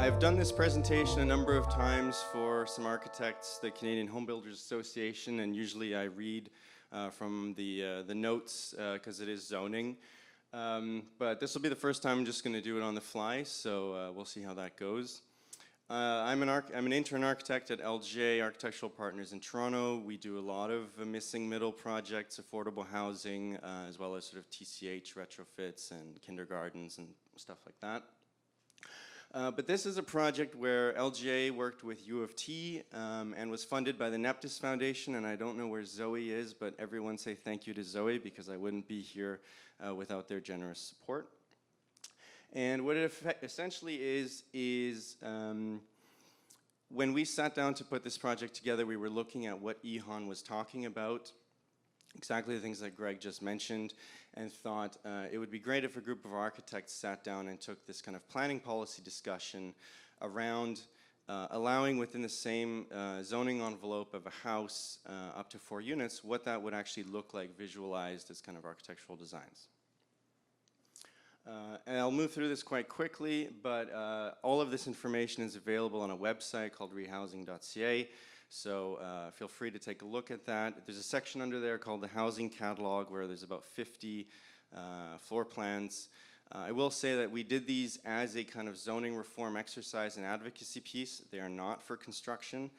I've done this presentation a number of times for some architects, the Canadian Home Builders Association, and usually I read from the notes because it is zoning. But this will be the first time I'm just going to do it on the fly, so we'll see how that goes. I'm an intern architect at LJ Architectural Partners in Toronto. We do a lot of missing middle projects, affordable housing, as well as sort of TCH retrofits and kindergartens and stuff like that. But this is a project where LGA worked with U of T and was funded by the Neptus Foundation, and I don't know where Zoe is, but everyone say thank you to Zoe because I wouldn't be here without their generous support. And what it essentially is when we sat down to put this project together, we were looking at what Ihan was talking about, exactly the things that Greg just mentioned, and thought it would be great if a group of architects sat down and took this kind of planning policy discussion around allowing within the same zoning envelope of a house up to 4 units, what that would actually look like visualized as kind of architectural designs. And I'll move through this quite quickly, but all of this information is available on a website called rehousing.ca. So feel free to take a look at that. There's a section under there called the Housing Catalog where there's about 50 floor plans. I will say that we did these as a kind of zoning reform exercise and advocacy piece. They are not for construction,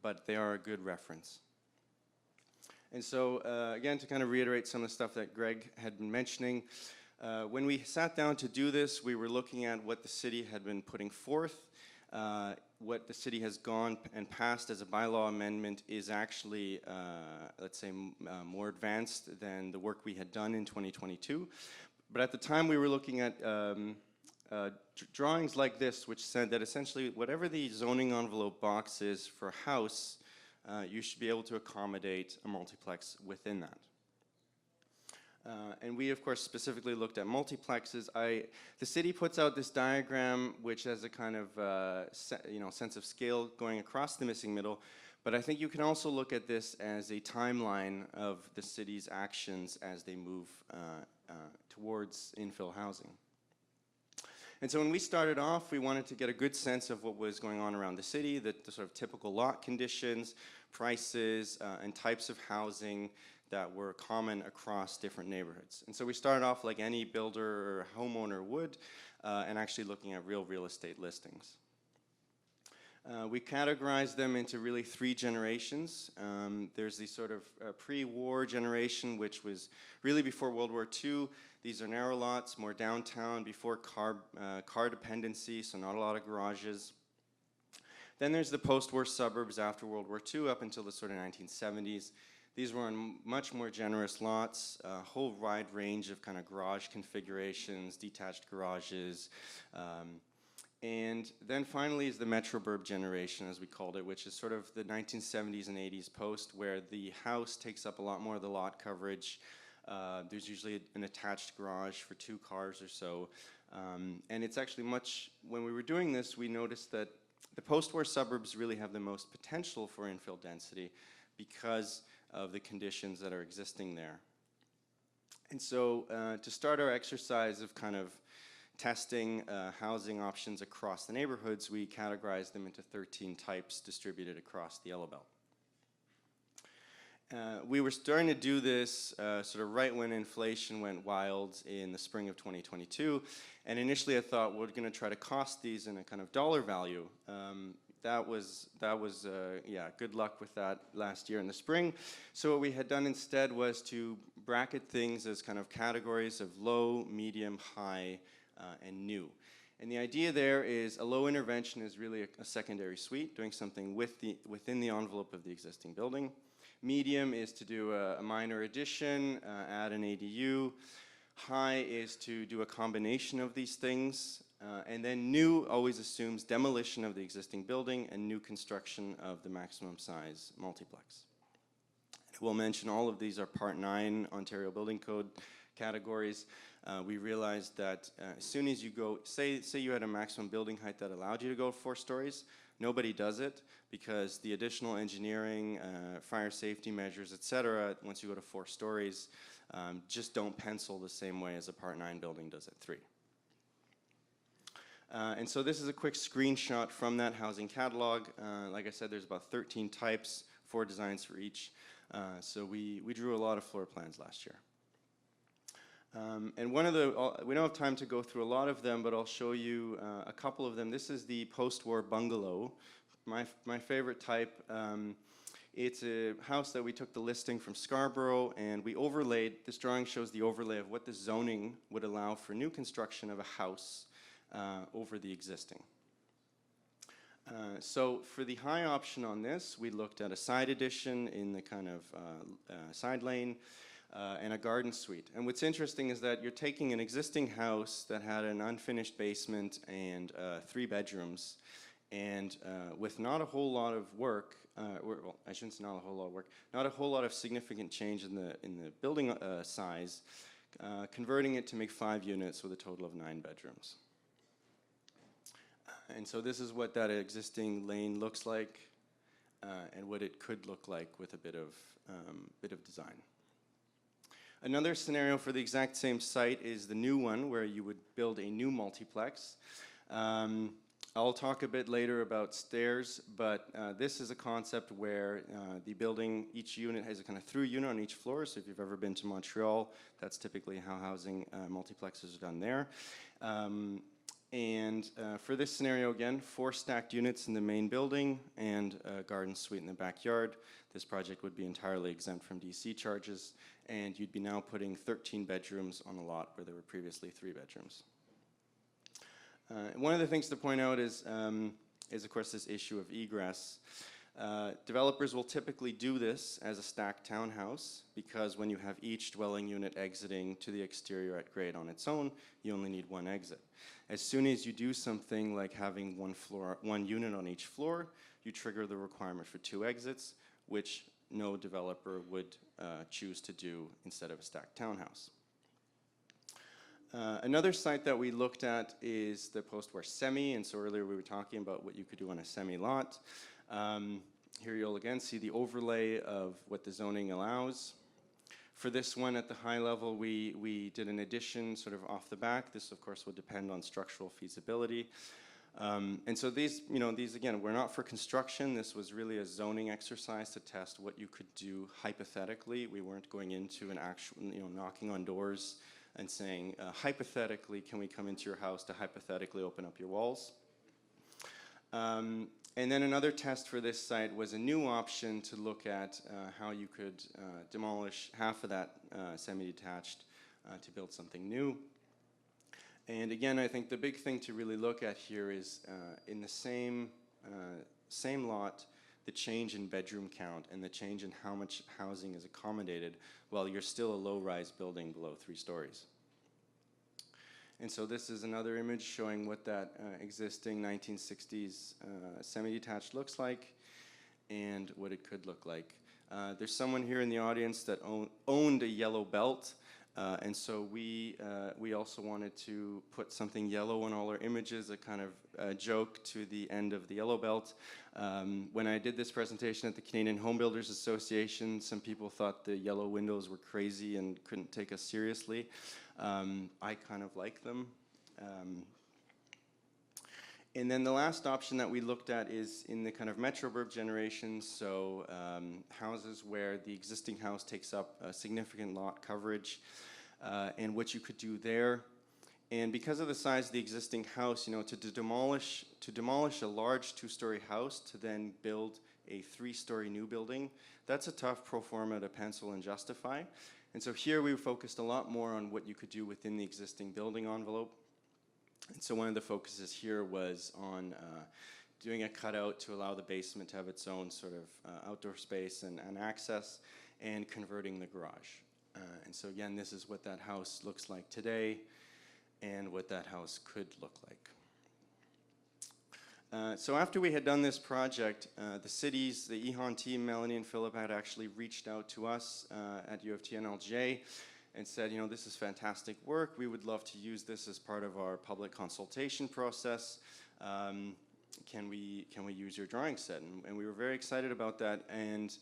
but they are a good reference. And so again, to kind of reiterate some of the stuff that Greg had been mentioning, when we sat down to do this, we were looking at what the city had been putting forth. What the city has gone and passed as a bylaw amendment is actually, let's say, more advanced than the work we had done in 2022. But at the time we were looking at drawings like this, which said that essentially whatever the zoning envelope box is for a house, you should be able to accommodate a multiplex within that. And we, of course, specifically looked at multiplexes. The city puts out this diagram, which has a kind of sense of scale going across the missing middle. But I think you can also look at this as a timeline of the city's actions as they move towards infill housing. And so when we started off, we wanted to get a good sense of what was going on around the city, the sort of typical lot conditions, prices, and types of housing that were common across different neighborhoods. And so we started off like any builder or homeowner would, and actually looking at real estate listings. We categorized them into really 3 generations. There's the sort of pre-war generation, which was really before World War II. These are narrow lots, more downtown, before car dependency, so not a lot of garages. Then there's the post-war suburbs after World War II up until the sort of 1970s. These were on much more generous lots, a whole wide range of kind of garage configurations, detached garages. And then finally is the Metroburb generation, as we called it, which is sort of the 1970s and 80s post, where the house takes up a lot more of the lot coverage. There's usually an attached garage for 2 cars or so. And it's actually when we were doing this, we noticed that the post-war suburbs really have the most potential for infill density because of the conditions that are existing there. And so to start our exercise of kind of testing housing options across the neighborhoods, we categorized them into 13 types distributed across the Yellow Belt. We were starting to do this sort of right when inflation went wild in the spring of 2022. And initially I thought we're going to try to cost these in a kind of dollar value. That was good luck with that last year in the spring. So what we had done instead was to bracket things as kind of categories of low, medium, high, and new. And the idea there is a low intervention is really a secondary suite, doing something within the envelope of the existing building. Medium is to do a minor addition, add an ADU. High is to do a combination of these things. And then new always assumes demolition of the existing building and new construction of the maximum size multiplex. We'll mention all of these are Part 9 Ontario Building Code categories. We realized that as soon as you go, say you had a maximum building height that allowed you to go 4 stories, nobody does it because the additional engineering, fire safety measures, etc., once you go to 4 stories, just don't pencil the same way as a Part 9 building does at 3. And so this is a quick screenshot from that housing catalog. Like I said, there's about 13 types, 4 designs for each. So we drew a lot of floor plans last year. And one of the, we don't have time to go through a lot of them, but I'll show you a couple of them. This is the post-war bungalow, my favorite type. It's a house that we took the listing from Scarborough, and we overlaid, this drawing shows the overlay of what the zoning would allow for new construction of a house over the existing. So for the high option on this, we looked at a side addition in the kind of side lane, and a garden suite. And what's interesting is that you're taking an existing house that had an unfinished basement and 3 bedrooms, and with not a whole lot of work, well, I shouldn't say not a whole lot of work, not a whole lot of significant change in the building size, converting it to make 5 units with a total of 9 bedrooms. And so this is what that existing lane looks like, and what it could look like with a bit of design. Another scenario for the exact same site is the new one, where you would build a new multiplex. I'll talk a bit later about stairs, but this is a concept where the building, each unit has a kind of through unit on each floor. So if you've ever been to Montreal, that's typically how housing multiplexes are done there. For this scenario, again, 4 stacked units in the main building and a garden suite in the backyard. This project would be entirely exempt from DC charges, and you'd be now putting 13 bedrooms on a lot where there were previously 3 bedrooms. One of the things to point out is of course this issue of egress. Developers will typically do this as a stacked townhouse, because when you have each dwelling unit exiting to the exterior at grade on its own, you only need 1 exit. As soon as you do something like having 1 unit on each floor, you trigger the requirement for 2 exits, which no developer would choose to do instead of a stacked townhouse. Another site that we looked at is the post-war semi, and so earlier we were talking about what you could do on a semi-lot. Here you'll again see the overlay of what the zoning allows. For this one at the high level, we did an addition sort of off the back. This of course would depend on structural feasibility. And so these again, were not for construction. This was really a zoning exercise to test what you could do hypothetically. We weren't going into an actual, knocking on doors and saying, hypothetically, can we come into your house to hypothetically open up your walls? And then another test for this site was a new option to look at how you could demolish half of that semi-detached to build something new. And again, I think the big thing to really look at here is in the same lot, the change in bedroom count and the change in how much housing is accommodated while you're still a low-rise building below 3 stories. And so this is another image showing what that existing 1960s semi-detached looks like and what it could look like. There's someone here in the audience that owned a yellow belt, and so we also wanted to put something yellow on all our images, a kind of joke to the end of the yellow belt. When I did this presentation at the Canadian Home Builders Association, some people thought the yellow windows were crazy and couldn't take us seriously. I kind of like them. And then the last option that we looked at is in the kind of metroburb generations, so houses where the existing house takes up a significant lot coverage, and what you could do there. And because of the size of the existing house, to demolish a large 2-story house to then build a 3-story new building, that's a tough pro forma to pencil and justify. And so here we focused a lot more on what you could do within the existing building envelope. And so one of the focuses here was on doing a cutout to allow the basement to have its own sort of outdoor space and access, and converting the garage. And so again, this is what that house looks like today and what that house could look like. So after we had done this project, the cities, the EHON team, Melanie and Philip, had actually reached out to us at U of T NLJ and said, this is fantastic work. We would love to use this as part of our public consultation process. Can we use your drawing set? And we were very excited about that. And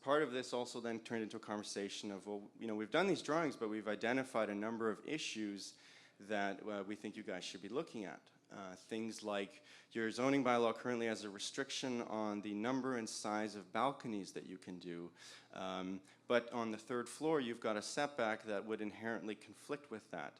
part of this also then turned into a conversation of, well, we've done these drawings, but we've identified a number of issues that we think you guys should be looking at. Things like your zoning bylaw currently has a restriction on the number and size of balconies that you can do. But on the third floor, you've got a setback that would inherently conflict with that.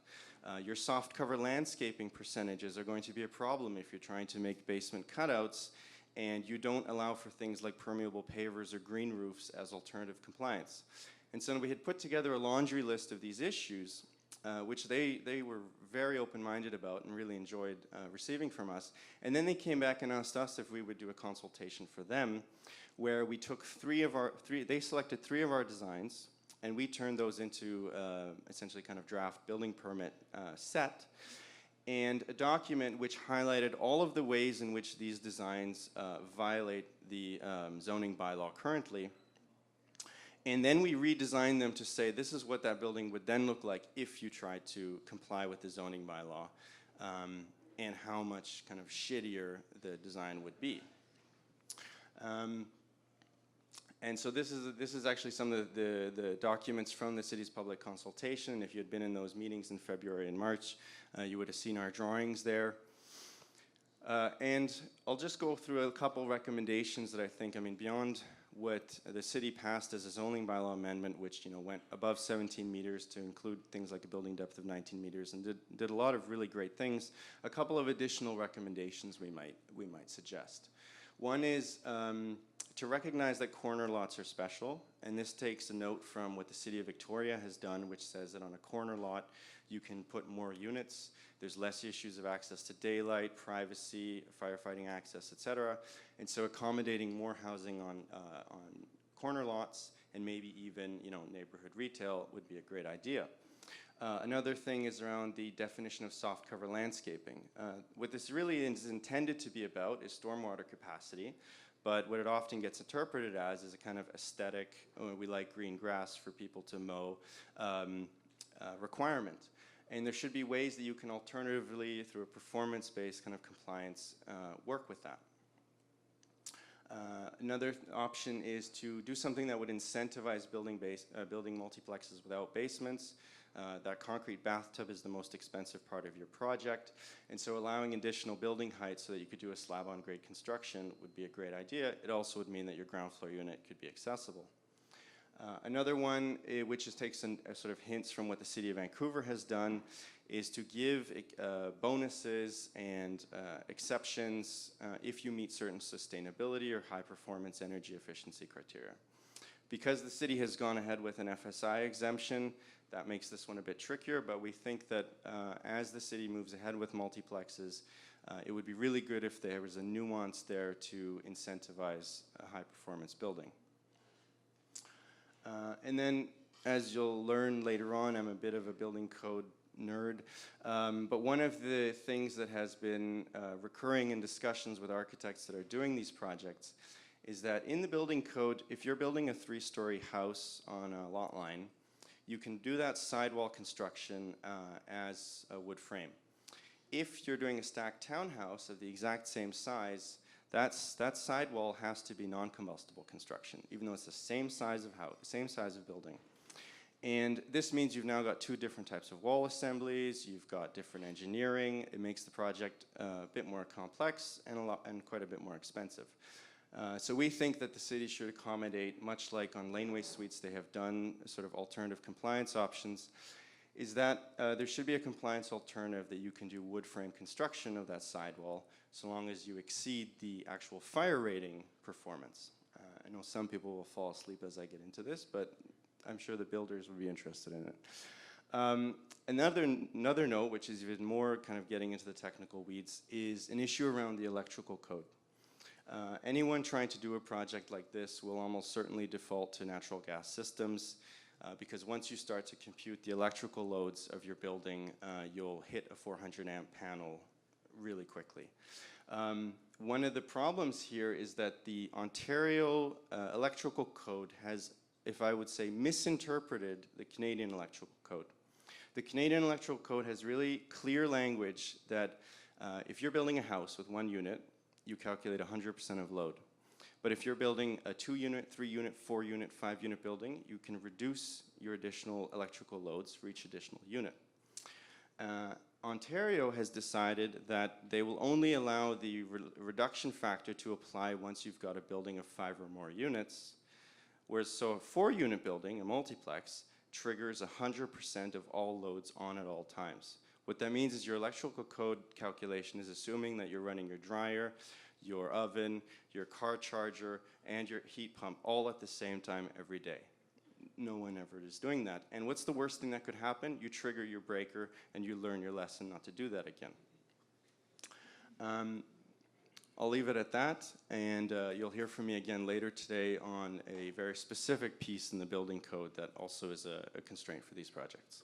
Your soft cover landscaping percentages are going to be a problem if you're trying to make basement cutouts and you don't allow for things like permeable pavers or green roofs as alternative compliance. And so we had put together a laundry list of these issues, which they were very open-minded about and really enjoyed receiving from us. And then they came back and asked us if we would do a consultation for them, where we took they selected 3 of our designs, and we turned those into essentially kind of draft building permit set, and a document which highlighted all of the ways in which these designs violate the zoning bylaw currently. And then we redesigned them to say this is what that building would then look like if you tried to comply with the zoning bylaw, and how much kind of shittier the design would be. And so this is actually some of the documents from the city's public consultation. If you had been in those meetings in February and March, you would have seen our drawings there. And I'll just go through a couple recommendations that I think, I mean, beyond what the city passed as a zoning bylaw amendment, which went above 17 meters to include things like a building depth of 19 meters, and did a lot of really great things. A couple of additional recommendations we might suggest. One is to recognize that corner lots are special, and this takes a note from what the City of Victoria has done, which says that on a corner lot you can put more units. There's less issues of access to daylight, privacy, firefighting access, etc. And so accommodating more housing on corner lots and maybe even neighborhood retail would be a great idea. Another thing is around the definition of soft cover landscaping. What this really is intended to be about is stormwater capacity, but what it often gets interpreted as is a kind of aesthetic, we like green grass for people to mow requirement. And there should be ways that you can alternatively, through a performance-based kind of compliance, work with that. Another option is to do something that would incentivize building multiplexes without basements. That concrete bathtub is the most expensive part of your project, and so allowing additional building height so that you could do a slab-on-grade construction would be a great idea. It also would mean that your ground floor unit could be accessible. Another one, which takes sort of hints from what the City of Vancouver has done, is to give bonuses and exceptions if you meet certain sustainability or high-performance energy efficiency criteria. Because the city has gone ahead with an FSI exemption, that makes this one a bit trickier, but we think that as the city moves ahead with multiplexes, it would be really good if there was a nuance there to incentivize a high-performance building. And then, as you'll learn later on, I'm a bit of a building code nerd, but one of the things that has been recurring in discussions with architects that are doing these projects is that in the building code, if you're building a 3-story house on a lot line, you can do that sidewall construction as a wood frame. If you're doing a stacked townhouse of the exact same size, that sidewall has to be non-combustible construction, even though it's the same size of house, same size of building. And this means you've now got 2 different types of wall assemblies, you've got different engineering, it makes the project a bit more complex and quite a bit more expensive. So we think that the city should accommodate, much like on laneway suites they have done sort of alternative compliance options, is that there should be a compliance alternative that you can do wood frame construction of that sidewall so long as you exceed the actual fire rating performance. I know some people will fall asleep as I get into this, but I'm sure the builders would be interested in it. Another note, which is even more kind of getting into the technical weeds, is an issue around the electrical code. Anyone trying to do a project like this will almost certainly default to natural gas systems because once you start to compute the electrical loads of your building, you'll hit a 400 amp panel really quickly. One of the problems here is that the Ontario electrical code has, if I would say, misinterpreted the Canadian electrical code. The Canadian electrical code has really clear language that if you're building a house with 1 unit, you calculate 100% of load. But if you're building a 2-unit, 3-unit, 4-unit, 5-unit building, you can reduce your additional electrical loads for each additional unit. Ontario has decided that they will only allow the reduction factor to apply once you've got a building of 5 or more units, whereas so a 4-unit building, a multiplex, triggers 100% of all loads on at all times. What that means is your electrical code calculation is assuming that you're running your dryer, your oven, your car charger, and your heat pump all at the same time every day. No one ever is doing that. And what's the worst thing that could happen? You trigger your breaker and you learn your lesson not to do that again. I'll leave it at that, and you'll hear from me again later today on a very specific piece in the building code that also is a constraint for these projects.